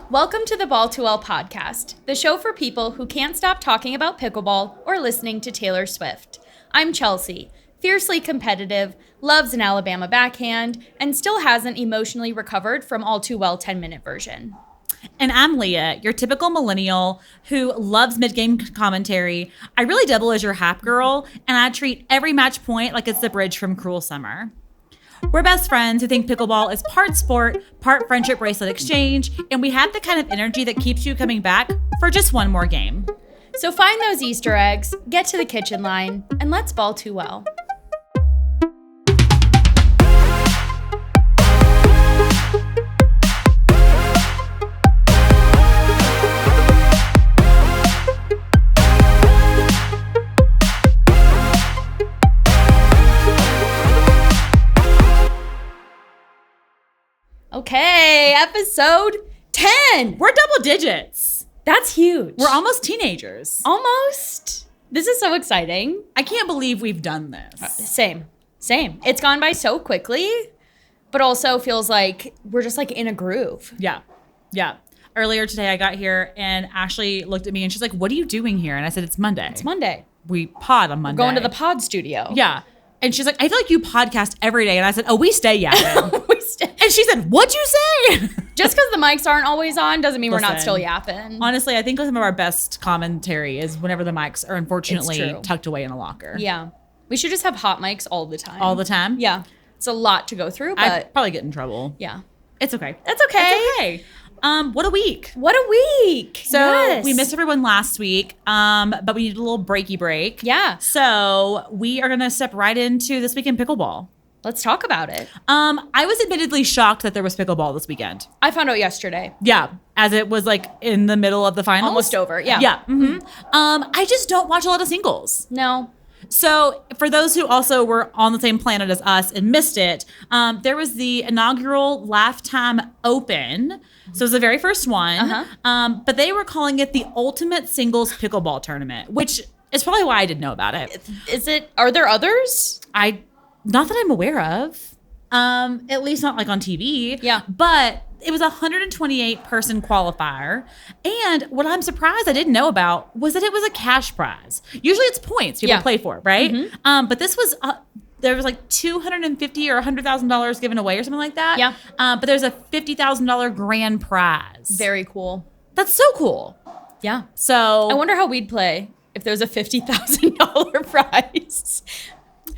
Welcome to the Ball to Well podcast, the show for people who can't stop talking about pickleball or listening to Taylor Swift. I'm Chelsea, fiercely competitive, loves an Alabama backhand, and still hasn't emotionally recovered from All Too Well 10-minute version. And I'm Leah, your typical millennial who loves mid-game commentary. I really double as your hap girl, and I treat every match point like it's the bridge from Cruel Summer. We're best friends who think pickleball is part sport, part friendship bracelet exchange, and we have the kind of energy that keeps you coming back for just one more game. So find those Easter eggs, get to the kitchen line, and let's ball too well. Okay, episode 10. We're double digits. That's huge. We're almost teenagers. Almost. This is so exciting. I can't believe we've done this. Same. It's gone by so quickly, but also feels like we're just like in a groove. Yeah. Earlier today I got here and Ashley looked at me and she's like, "What are you doing here?" And I said, "It's Monday." It's Monday. We pod on Monday. We're going to the pod studio. Yeah. And she's like, "I feel like you podcast every day." And I said, "Oh, we stay yapping." And she said, "What'd you say?" Just because the mics aren't always on doesn't mean we're not Listen, still yapping. Honestly, I think some of our best commentary is whenever the mics are unfortunately tucked away in a locker. Yeah. We should just have hot mics all the time. All the time? Yeah. It's a lot to go through, but I'd probably get in trouble. Yeah. It's okay. That's okay. It's okay. What a week. What a week. So yes. we missed everyone last week, but we needed a little breaky break. Yeah. So we are going to step right into this week in pickleball. Let's talk about it. I was admittedly shocked that there was pickleball this weekend. I found out yesterday. Yeah, as it was like in the middle of the finals. Almost over, yeah. Yeah. Mm-hmm. I just don't watch a lot of singles. No. So for those who also were on the same planet as us and missed it, there was the inaugural Lifetime Open. So it was the very first one. But they were calling it the Ultimate Singles Pickleball Tournament, which is probably why I didn't know about it. Is it? Are there others? Not that I'm aware of. At least not like on TV. Yeah. But it was a 128 person qualifier. And what I'm surprised I didn't know about was that it was a cash prize. Usually it's points people play for, right? Mm-hmm. But this was, there was like $250,000 or $100,000 given away or something like that. Yeah. But there's a $50,000 grand prize. Very cool. That's so cool. Yeah. So I wonder how we'd play if there was a $50,000 prize.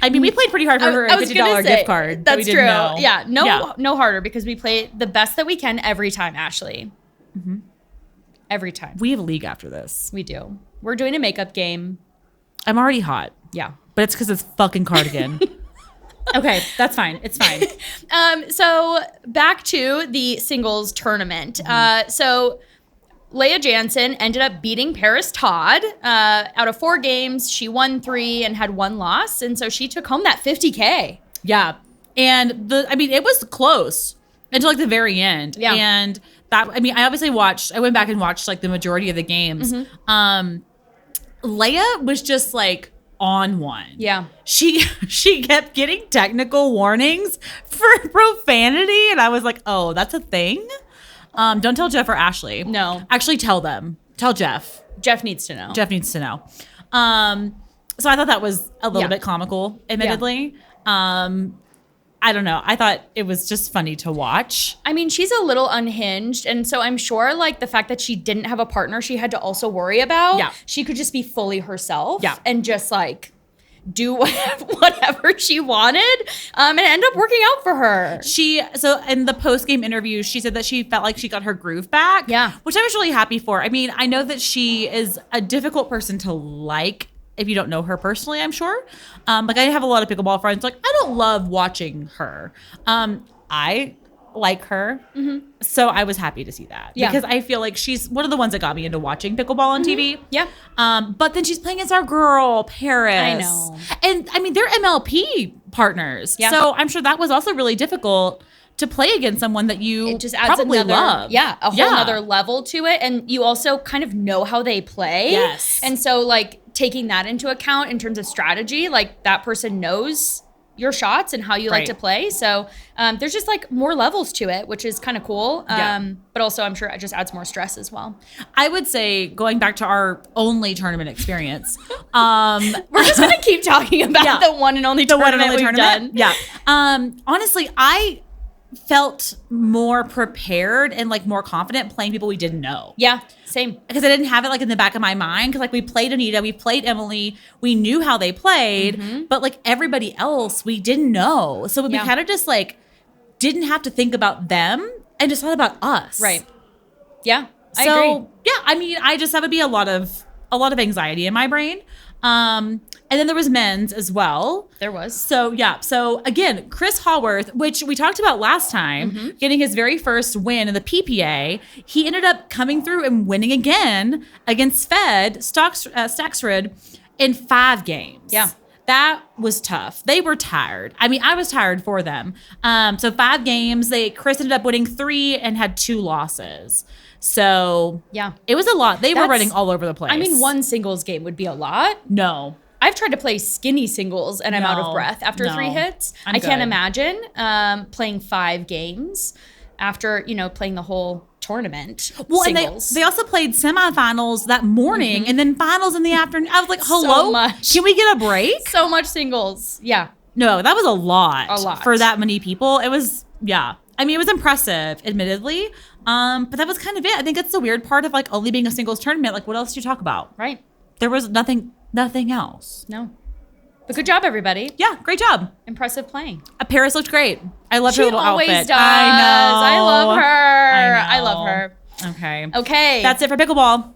I mean, we played pretty hard for a $50 gift card. That's true. Know. Yeah. No harder because we play the best that we can every time, Ashley. Mm-hmm. Every time. We have a league after this. We do. We're doing a makeup game. I'm already hot. Yeah. But it's because it's fucking cardigan. Okay, that's fine. It's fine. So back to the singles tournament. So Leah Jansen ended up beating Paris Todd. Out of 4 games, she won 3 and had 1 loss. And so she took home that $50K. Yeah. And it was close until like the very end. Yeah. And I went back and watched like the majority of the games. Mm-hmm. Leah was just like on one. Yeah. She kept getting technical warnings for profanity. And I was like, oh, that's a thing? Don't tell Jeff or Ashley. No. Actually, tell them. Tell Jeff. Jeff needs to know. So I thought that was a little bit comical, admittedly. Yeah. I don't know. I thought it was just funny to watch. I mean, she's a little unhinged. And so I'm sure like the fact that she didn't have a partner she had to also worry about. She could just be fully herself. And just like do whatever she wanted and end up working out for her. So in the post-game interview, she said that she felt like she got her groove back. Yeah. Which I was really happy for. I mean, I know that she is a difficult person to like if you don't know her personally, I'm sure. Like I have a lot of pickleball friends. Like I don't love watching her. I like her. Mm-hmm. So I was happy to see that. Yeah. Because I feel like she's one of the ones that got me into watching pickleball on TV. Yeah. But then she's playing against our girl, Paris. I know. And I mean, they're MLP partners. Yeah. So I'm sure that was also really difficult to play against someone that you it just adds probably love. Yeah, a whole other level to it. And you also kind of know how they play. Yes. And so like taking that into account in terms of strategy, like that person knows your shots and how you like to play. So there's just like more levels to it, which is kind of cool. But also I'm sure it just adds more stress as well. I would say, going back to our only tournament experience, we're just going to keep talking about the one and only tournament we've done. Yeah. Honestly, I felt more prepared and like more confident playing people we didn't know. Yeah, same. Because I didn't have it like in the back of my mind. Because like we played Anita, we played Emily, we knew how they played, but like everybody else we didn't know. So we kind of just like didn't have to think about them and just thought about us. Right. Yeah, I agree. Yeah, I mean, that would be a lot of anxiety in my brain. And then there was men's as well. There was. So, yeah. So, again, Chris Haworth, which we talked about last time, getting his very first win in the PPA, he ended up coming through and winning again against Staksrud in 5 games. Yeah. That was tough. They were tired. I mean, I was tired for them. So 5 games. Chris ended up winning 3 and had 2 losses. So, yeah, it was a lot. They were running all over the place. I mean, one singles game would be a lot. No. I've tried to play skinny singles and I'm out of breath after 3 hits. I can't imagine playing 5 games after, playing the whole tournament. Well, singles. And they also played semifinals that morning and then finals in the afternoon. I was like, hello? So much. Can we get a break? So much singles. Yeah. No, that was a lot. A lot. For that many people. It was, yeah. I mean, it was impressive, admittedly. But that was kind of it. I think that's the weird part of like only being a singles tournament. Like, what else do you talk about? Right. There was nothing else. No. But good job, everybody. Yeah, great job. Impressive playing. Paris looked great. I love her little outfit. She always does. I know. I love her. I love her. Okay. That's it for pickleball.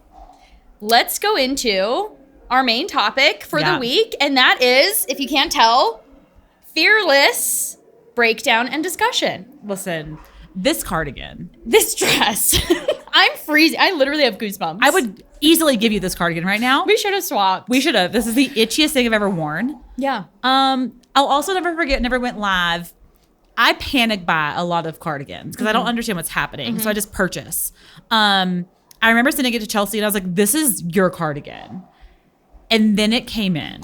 Let's go into our main topic for the week. And that is, if you can't tell, fearless breakdown and discussion. Listen, this cardigan. This dress. I'm freezing. I literally have goosebumps. I would easily give you this cardigan right now. We should have swapped. We should have. This is the itchiest thing I've ever worn. Yeah. I'll also never forget, never went live. I panic buy a lot of cardigans because I don't understand what's happening. So I just purchase. I remember sending it to Chelsea and I was like, this is your cardigan. And then it came in.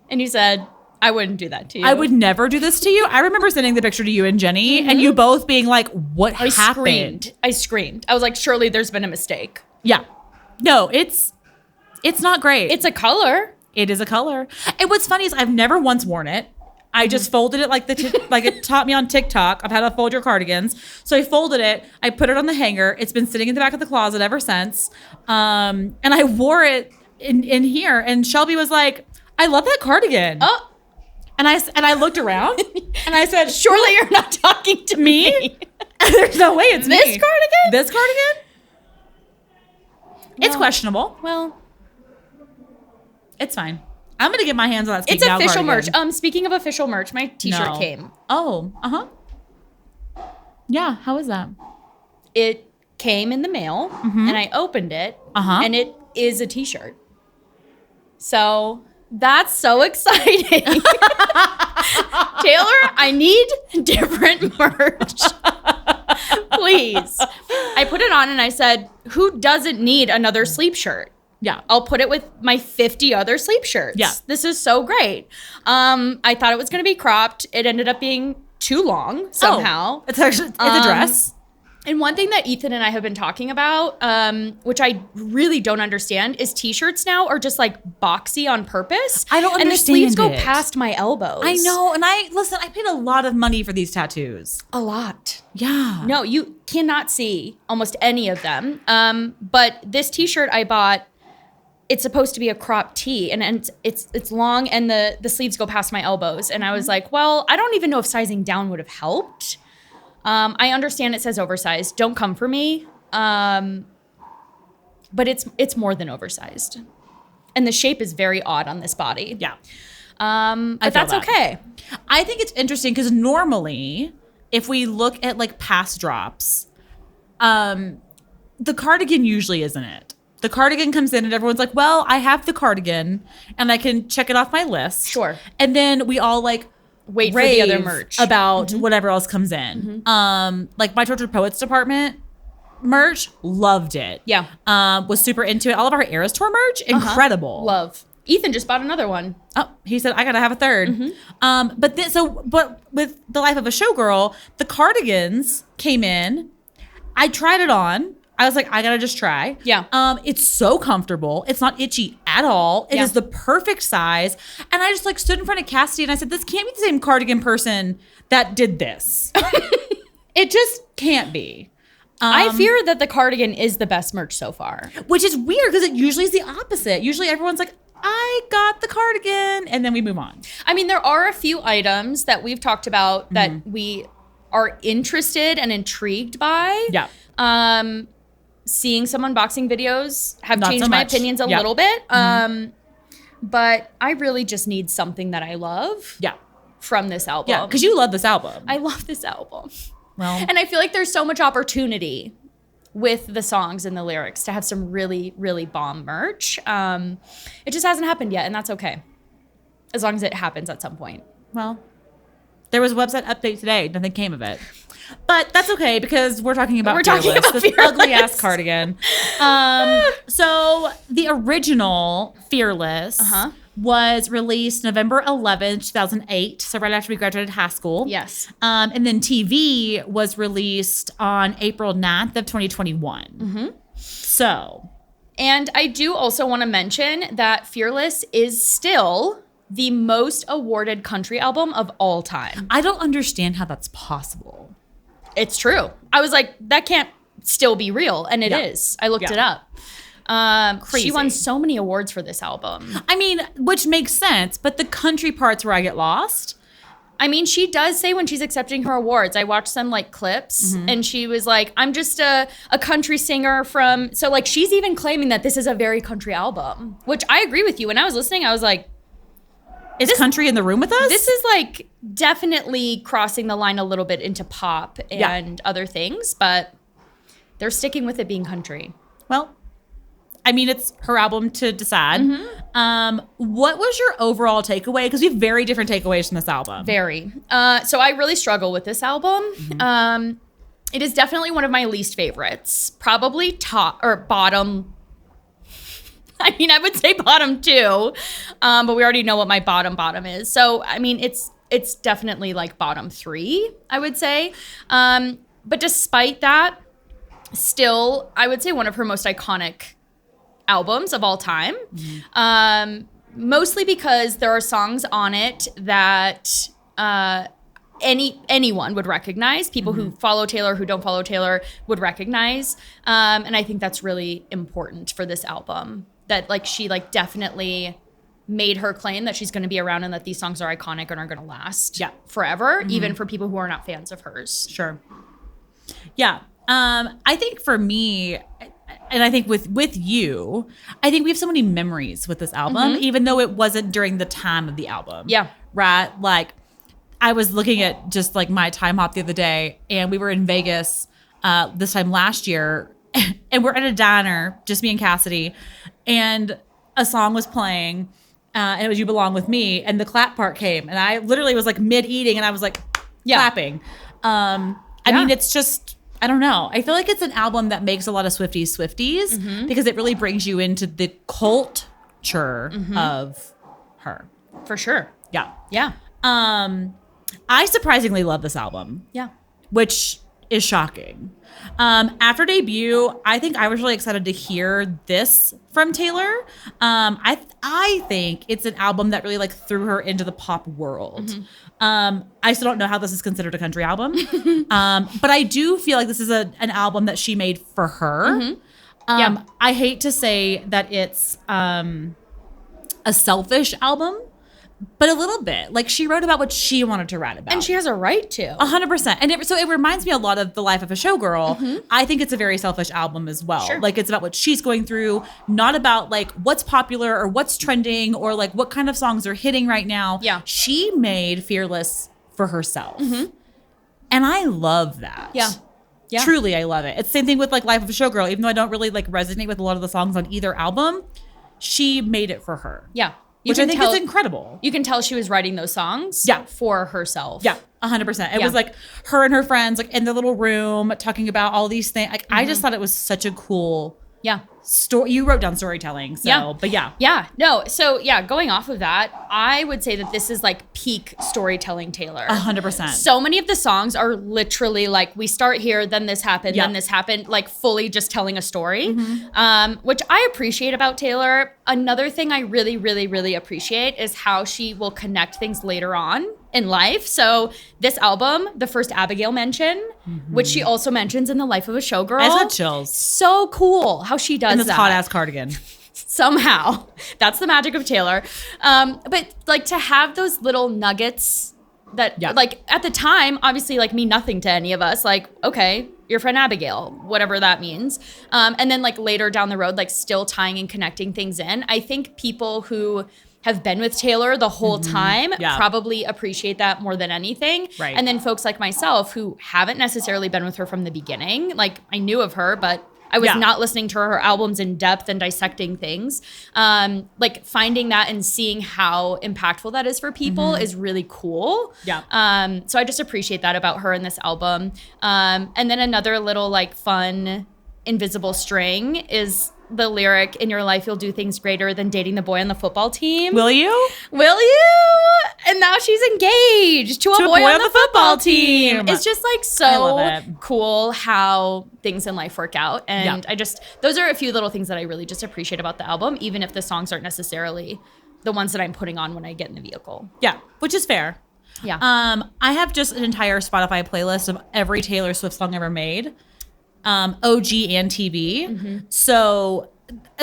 And you said, I wouldn't do that to you. I would never do this to you. I remember sending the picture to you and Jenny and you both being like, what happened? I screamed. I was like, surely there's been a mistake. Yeah. No, it's not great. It's a color. It is a color. And what's funny is I've never once worn it. I just folded it like like it taught me on TikTok. I've had to fold your cardigans. So I folded it. I put it on the hanger. It's been sitting in the back of the closet ever since. And I wore it in here. And Shelby was like, I love that cardigan. Oh. And I looked around and I said, surely you're not talking to me. There's no way it's this me. Cardigan? This cardigan? It's questionable. Well, it's fine. I'm going to get my hands on that. It's official merch. Speaking of official merch, my t-shirt came. Oh, uh-huh. Yeah, how is that? It came in the mail and I opened it and it is a t-shirt. So that's so exciting. Taylor, I need different merch. Please. I put it on and I said, who doesn't need another sleep shirt? Yeah. I'll put it with my 50 other sleep shirts. Yeah. This is so great. I thought it was going to be cropped. It ended up being too long somehow. It's a dress. And one thing that Ethan and I have been talking about, which I really don't understand, is t-shirts now are just like boxy on purpose. I don't understand and the sleeves go it. Past my elbows. I know. And I paid a lot of money for these tattoos. A lot. Yeah. No, you cannot see almost any of them. But this t-shirt I bought, it's supposed to be a cropped tee and it's long and the sleeves go past my elbows. And I was like, well, I don't even know if sizing down would have helped. I understand it says oversized. Don't come for me. But it's more than oversized. And the shape is very odd on this body. Yeah. But that's okay. I think it's interesting because normally if we look at like past drops, the cardigan usually isn't it. The cardigan comes in and everyone's like, well, I have the cardigan and I can check it off my list. Sure. And then we all like wait for the other merch about whatever else comes in. Like my Tortured Poets department merch, loved it. Yeah. Was super into it. All of our Eras Tour merch, incredible. Love. Ethan just bought another one. Oh, he said, I got to have a third. But with The Life of a Showgirl, the cardigans came in. I tried it on. I was like, I got to just try. Yeah. It's so comfortable. It's not itchy at all. It is the perfect size. And I just like stood in front of Cassidy and I said, this can't be the same cardigan person that did this. It just can't be. I fear that the cardigan is the best merch so far. Which is weird because it usually is the opposite. Usually everyone's like, I got the cardigan, and then we move on. I mean, there are a few items that we've talked about that we are interested and intrigued by. Yeah. Seeing some unboxing videos have Not changed so my much. opinions a Yeah. little bit. But I really just need something that I love Yeah. from this album. Yeah, because you love this album. I love this album. Well, And I feel like there's so much opportunity with the songs and the lyrics to have some really, really bomb merch. It just hasn't happened yet, and that's okay. As long as it happens at some point. well, there was a website update today. Nothing came of it. But that's okay because we're talking about this Fearless. ugly ass cardigan. So the original Fearless was released November 11th, 2008. So right after we graduated high school. Yes. And then TV was released on April 9th of 2021. So. And I do also want to mention that Fearless is still the most awarded country album of all time. I don't understand how that's possible. It's true. I was like, that can't still be real. And it is. I looked it up. Crazy. She won so many awards for this album. I mean, which makes sense, but the country parts where I get lost. I mean, she does say when she's accepting her awards, I watched some like clips and she was like, I'm just a country singer from, so like she's even claiming that this is a very country album, which I agree with you. When I was listening, I was like, Is country in the room with us? this is like definitely crossing the line a little bit into pop and other things, but they're sticking with it being country. Well, I mean, it's her album to decide. What was your overall takeaway? Because we have very different takeaways from this album. Very. So I really struggle with this album. It is definitely one of my least favorites. Probably top or bottom. I mean, I would say bottom two, but we already know what my bottom is. So, I mean, it's definitely like bottom three, I would say. But despite that, still, I would say one of her most iconic albums of all time. Mostly because there are songs on it that anyone would recognize. People who follow Taylor, who don't follow Taylor would recognize. And I think that's really important for this album. That like she like definitely made her claim that she's going to be around and that these songs are iconic and are going to last forever, even for people who are not fans of hers. Sure. Yeah. I think for me, and I think with you, I think we have so many memories with this album, even though it wasn't during the time of the album. Yeah. Right? Like, I was looking at just like my time hop the other day, and we were in Vegas this time last year, and we're at a diner, just me and Cassidy, and a song was playing, and it was You Belong With Me, and the clap part came, and I literally was like mid-eating, and I was like clapping. I mean, it's just... I don't know. I feel like it's an album that makes a lot of Swifties because it really brings you into the culture of her. For sure. Yeah. Yeah. I surprisingly love this album. Yeah. Which is shocking. After debut, I think I was really excited to hear this from Taylor. I think it's an album that really like threw her into the pop world. I still don't know how this is considered a country album. But I do feel like this is an album that she made for her. I hate to say that it's a selfish album, but a little bit. Like she wrote about what she wanted to write about. And she has a right to. 100%. And so it reminds me a lot of The Life of a Showgirl. I think it's a very selfish album as well. Sure. Like it's about what she's going through, not about like what's popular or what's trending or like what kind of songs are hitting right now. Yeah. She made Fearless for herself. And I love that. Yeah. Truly, I love it. It's the same thing with like Life of a Showgirl. Even though I don't really like resonate with a lot of the songs on either album, she made it for her. Yeah. Which I think is incredible. You can tell she was writing those songs for herself. Yeah, 100%. It was like her and her friends like in the little room talking about all these things. Like I just thought it was such a cool You wrote down storytelling. So, Yeah. but yeah. Yeah. No. So yeah, going off of that, I would say that this is like peak storytelling Taylor. 100%. So many of the songs are literally like, we start here, then this happened, then this happened, like fully just telling a story, which I appreciate about Taylor. Another thing I really, really, really appreciate is how she will connect things later on in life. So this album, the first Abigail mention, which she also mentions in The Life of a Showgirl. I got chills. So cool how she does And this that. hot ass cardigan. Somehow. That's the magic of Taylor. But like to have those little nuggets that like at the time obviously like mean nothing to any of us. Like, okay, your friend Abigail, whatever that means. And then like later down the road, like still tying and connecting things in. I think people who have been with Taylor the whole time probably appreciate that more than anything. Right. And then folks like myself who haven't necessarily been with her from the beginning, like I knew of her, but I was not listening to her albums in depth and dissecting things. Like finding that and seeing how impactful that is for people is really cool. Yeah. So I just appreciate that about her in this album. And then another little like fun invisible string is the lyric, "In your life, you'll do things greater than dating the boy on the football team." Will you? Will you? And now she's engaged to a boy on the football team. It's just like so cool how things in life work out. And those are a few little things that I really just appreciate about the album, even if the songs aren't necessarily the ones that I'm putting on when I get in the vehicle. Yeah, which is fair. Yeah. I have just an entire Spotify playlist of every Taylor Swift song ever made. OG and TV. So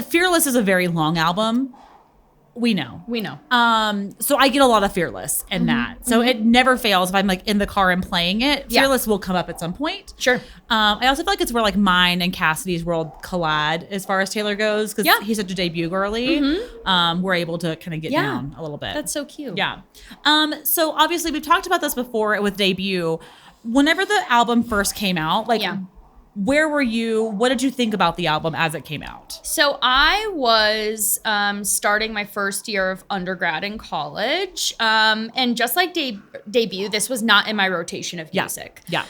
Fearless is a very long album. We know. So I get a lot of Fearless in that. So it never fails if I'm like in the car and playing it. Fearless will come up at some point. Sure. I also feel like it's where like mine and Cassidy's world collide as far as Taylor goes, because he's such a debut girly. We're able to kind of get down a little bit. That's so cute. Yeah. So obviously we've talked about this before with debut. Whenever the album first came out, like where were you? What did you think about the album as it came out? So I was starting my first year of undergrad in college. And just like debut, this was not in my rotation of music. Yeah.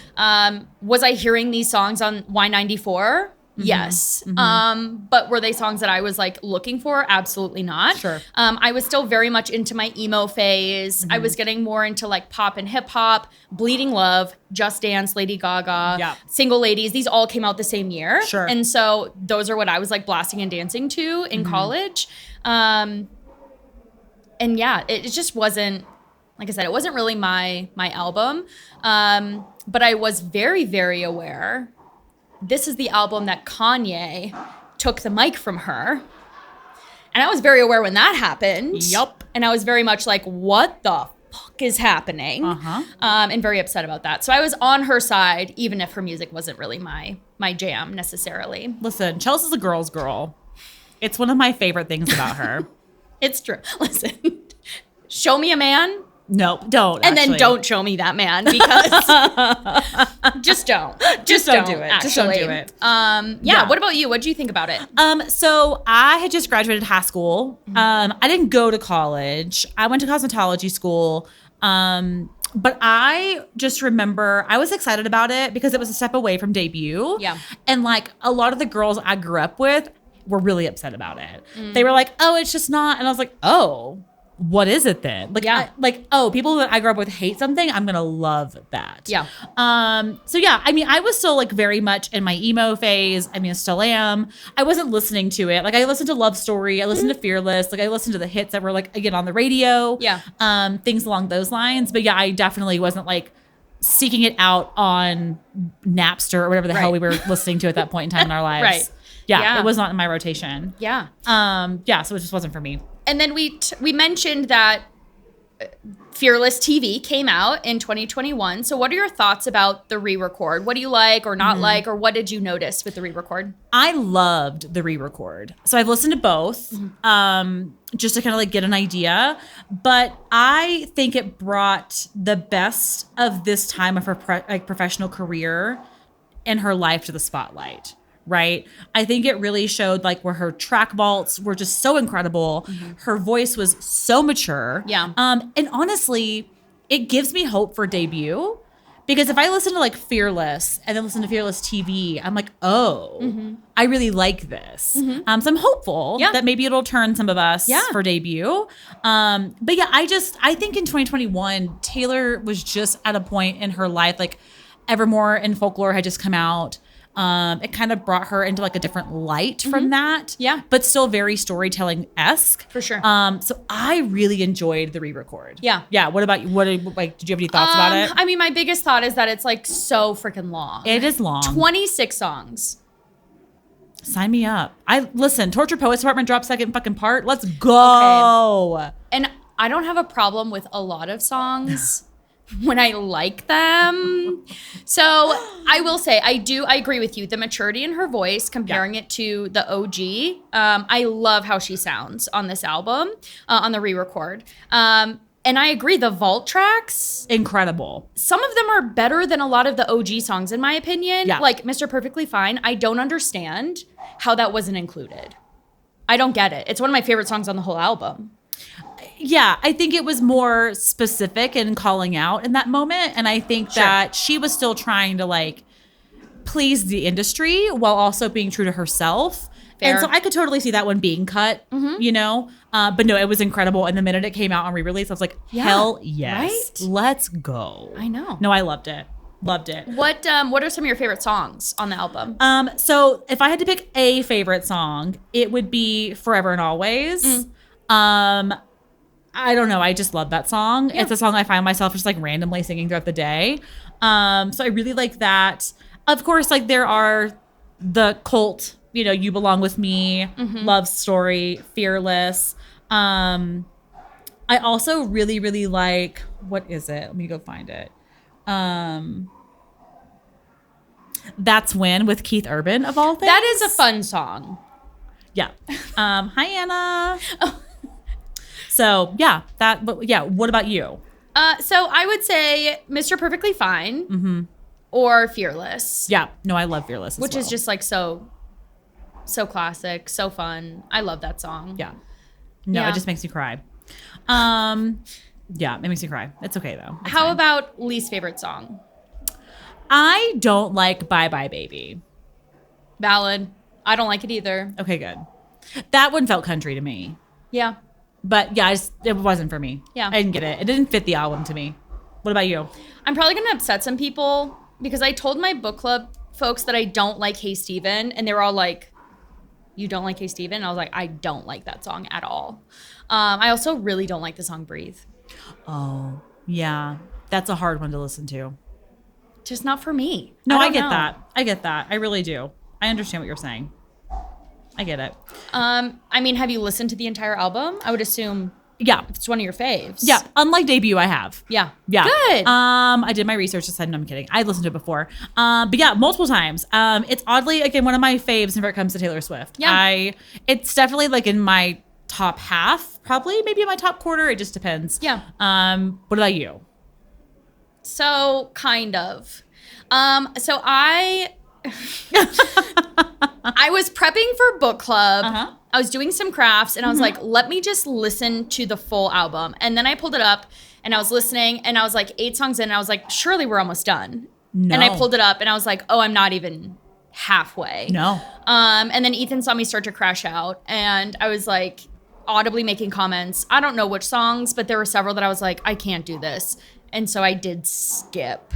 Was I hearing these songs on Y94? Yes. But were they songs that I was like looking for? Absolutely not. Sure. I was still very much into my emo phase. I was getting more into like pop and hip hop, Bleeding Love, Just Dance, Lady Gaga, Single Ladies. These all came out the same year. Sure. And so those are what I was like blasting and dancing to in college. And yeah, it just wasn't, like I said, it wasn't really my album. But I was very, very aware. This is the album that Kanye took the mic from her. And I was very aware when that happened. Yup. And I was very much like, what the fuck is happening? And very upset about that. So I was on her side, even if her music wasn't really my jam necessarily. Listen, Chelsea's a girl's girl. It's one of my favorite things about her. It's true. Listen, show me a man. No, don't. And then don't show me that man, because just don't. Just don't do it. Actually. Just don't do it. Yeah. What about you? What did you think about it? So I had just graduated high school. I didn't go to college. I went to cosmetology school. But I just remember I was excited about it because it was a step away from debut. Yeah. And like a lot of the girls I grew up with were really upset about it. They were like, oh, it's just not. And I was like, oh, what is it then? Like, oh, people that I grew up with hate something, I'm gonna love that. Yeah. So yeah, I mean, I was still like very much in my emo phase. I mean, I still am. I wasn't listening to it. Like I listened to Love Story, I listened to Fearless, like I listened to the hits that were like again on the radio. Yeah. Things along those lines. But yeah, I definitely wasn't like seeking it out on Napster or whatever the hell we were listening to at that point in time in our lives. Right. Yeah, it was not in my rotation. Yeah. Yeah, so it just wasn't for me. And then we mentioned that Fearless TV came out in 2021. So what are your thoughts about the re-record? What do you like or not like, or what did you notice with the re-record? I loved the re-record. So I've listened to both just to kind of like get an idea. But I think it brought the best of this time of her professional career and her life to the spotlight. Right. I think it really showed like where her track vaults were just so incredible. Her voice was so mature. Yeah. And honestly, it gives me hope for debut Because if I listen to like Fearless and then listen to Fearless TV, I'm like, oh, I really like this. So I'm hopeful that maybe it'll turn some of us for debut. But yeah, I think in 2021, Taylor was just at a point in her life, like Evermore and Folklore had just come out. It kind of brought her into like a different light from that. Yeah. But still very storytelling-esque. For sure. So I really enjoyed the re-record. Yeah. Yeah. What about you? Did you have any thoughts about it? I mean, my biggest thought is that it's like so freaking long. It is long. 26 songs. Sign me up. Listen, Torture Poets Department dropped second fucking part. Let's go. Okay. And I don't have a problem with a lot of songs. When I like them. So I will say, I agree with you. The maturity in her voice, comparing it to the OG, I love how she sounds on this album, on the re-record. And I agree, the vault tracks. Incredible. Some of them are better than a lot of the OG songs, in my opinion. Yeah. Like Mr. Perfectly Fine, I don't understand how that wasn't included. I don't get it. It's one of my favorite songs on the whole album. Yeah, I think it was more specific in calling out in that moment. And I think that she was still trying to like please the industry while also being true to herself. Fair. And so I could totally see that one being cut, you know? But no, it was incredible. And the minute it came out on re-release, I was like, hell yes. Right? Let's go. I know. No, I loved it. Loved it. What are some of your favorite songs on the album? So if I had to pick a favorite song, it would be Forever and Always. I don't know. I just love that song. Yeah. It's a song I find myself just like randomly singing throughout the day. So I really like that. Of course, like there are the cult, you know, You Belong With Me, Love Story, Fearless. I also really, really like, what is it? Let me go find it. That's When with Keith Urban, of all things. That is a fun song. Yeah. Hi, Anna. Oh. So yeah, what about you? So I would say Mr. Perfectly Fine or Fearless. Yeah, no, I love Fearless which is just like so classic, so fun. I love that song. Yeah. No, it just makes me cry. Yeah, it makes me cry. It's okay though. It's How fine. about least favorite song? I don't like Bye Bye Baby. Valid. I don't like it either. Okay, good. That one felt country to me. Yeah. But yeah, it wasn't for me. Yeah. I didn't get it. It didn't fit the album to me. What about you? I'm probably going to upset some people because I told my book club folks that I don't like Hey Steven, and they were all like, you don't like Hey Steven? And I was like, I don't like that song at all. I also really don't like the song Breathe. Oh, yeah. That's a hard one to listen to. Just not for me. No, I get that. I get that. I really do. I understand what you're saying. I get it. I mean, have you listened to the entire album? I would assume. Yeah. It's one of your faves. Yeah. Unlike Debut, I have. Yeah. Yeah. Good. I did my research. Decided, no, I'm kidding. I listened to it before. But yeah, multiple times. It's oddly, again, one of my faves whenever it comes to Taylor Swift. Yeah. It's definitely like in my top half, probably maybe in my top quarter. It just depends. Yeah. What about you? So kind of. So I was prepping for book club. I was doing some crafts and I was like, let me just listen to the full album. And then I pulled it up and I was listening and I was like 8 songs in and I was like, surely we're almost done. No. And I pulled it up and I was like, oh, I'm not even halfway. No. And then Ethan saw me start to crash out and I was like audibly making comments. I don't know which songs, but there were several that I was like, I can't do this. And so I did skip.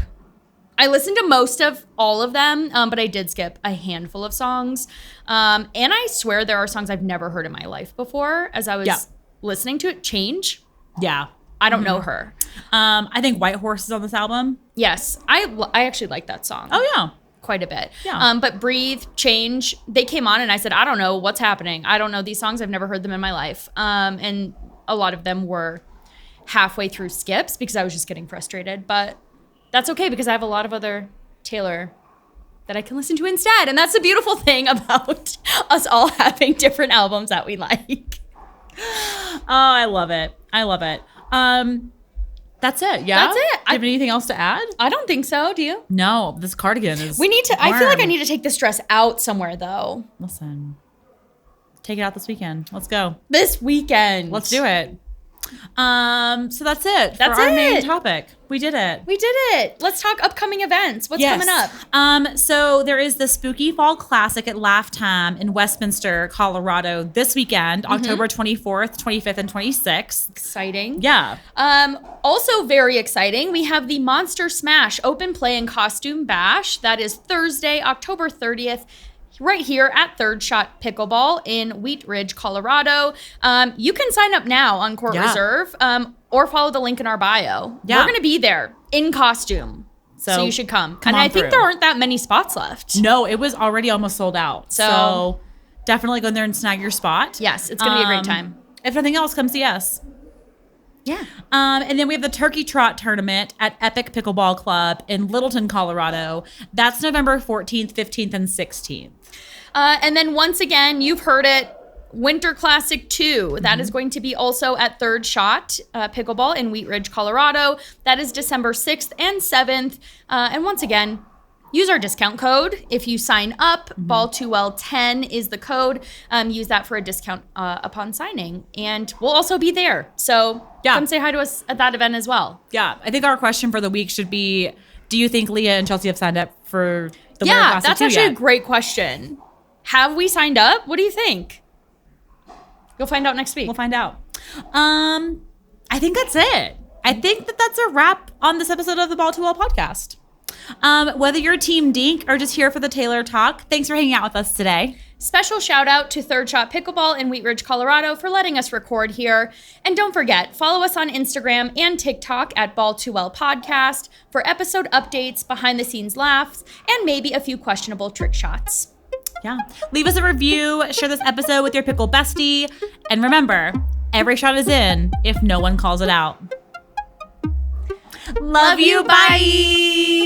I listened to most of all of them, but I did skip a handful of songs. And I swear there are songs I've never heard in my life before as I was listening to it. Change. Yeah. I don't know her. I think White Horse is on this album. Yes. I actually like that song. Oh, yeah. Quite a bit. Yeah. But Breathe, Change, they came on and I said, I don't know what's happening. I don't know these songs. I've never heard them in my life. And a lot of them were halfway through skips because I was just getting frustrated. But that's okay because I have a lot of other Taylor that I can listen to instead. And that's the beautiful thing about us all having different albums that we like. Oh, I love it. I love it. That's it. Yeah. That's it. Do you have anything else to add? I don't think so. Do you? No, this cardigan is I feel like I need to take this dress out somewhere though. Listen, take it out this weekend. Let's go. This weekend. Let's do it. So that's it. That's for our it. main topic. We did it. We did it. Let's talk upcoming events. What's coming up? So there is the Spooky Fall Classic at Laugh Time in Westminster, Colorado this weekend, October 24th, 25th, and 26th. Exciting. Yeah. Also very exciting, we have the Monster Smash Open Play and Costume Bash. That is Thursday, October 30th. Right here at Third Shot Pickleball in Wheat Ridge, Colorado. You can sign up now on Court Reserve or follow the link in our bio. Yeah. We're going to be there in costume. So you should come. And I think there aren't that many spots left. No, it was already almost sold out. So definitely go in there and snag your spot. Yes, it's going to be a great time. If nothing else, come see us. Yeah. And then we have the Turkey Trot Tournament at Epic Pickleball Club in Littleton, Colorado. That's November 14th, 15th, and 16th. And then once again, you've heard it, Winter Classic 2. That is going to be also at Third Shot Pickleball in Wheat Ridge, Colorado. That is December 6th and 7th. And once again, use our discount code. If you sign up, Ball2L10 is the code. Use that for a discount upon signing. And we'll also be there. So come say hi to us at that event as well. Yeah. I think our question for the week should be, do you think Leah and Chelsea have signed up for the Winter Classic 2 that's actually a great question. Have we signed up? What do you think? You'll find out next week. We'll find out. I think that's it. I think that's a wrap on this episode of the Ball2L podcast. Whether you're Team Dink or just here for the Taylor talk, thanks for hanging out with us today. Special shout out to Third Shot Pickleball in Wheat Ridge, Colorado for letting us record here. And don't forget, follow us on Instagram and TikTok at Ball2L Podcast for episode updates, behind the scenes laughs, and maybe a few questionable trick shots. Yeah. Leave us a review, share this episode with your pickle bestie, and remember, every shot is in if no one calls it out. Love you. Bye.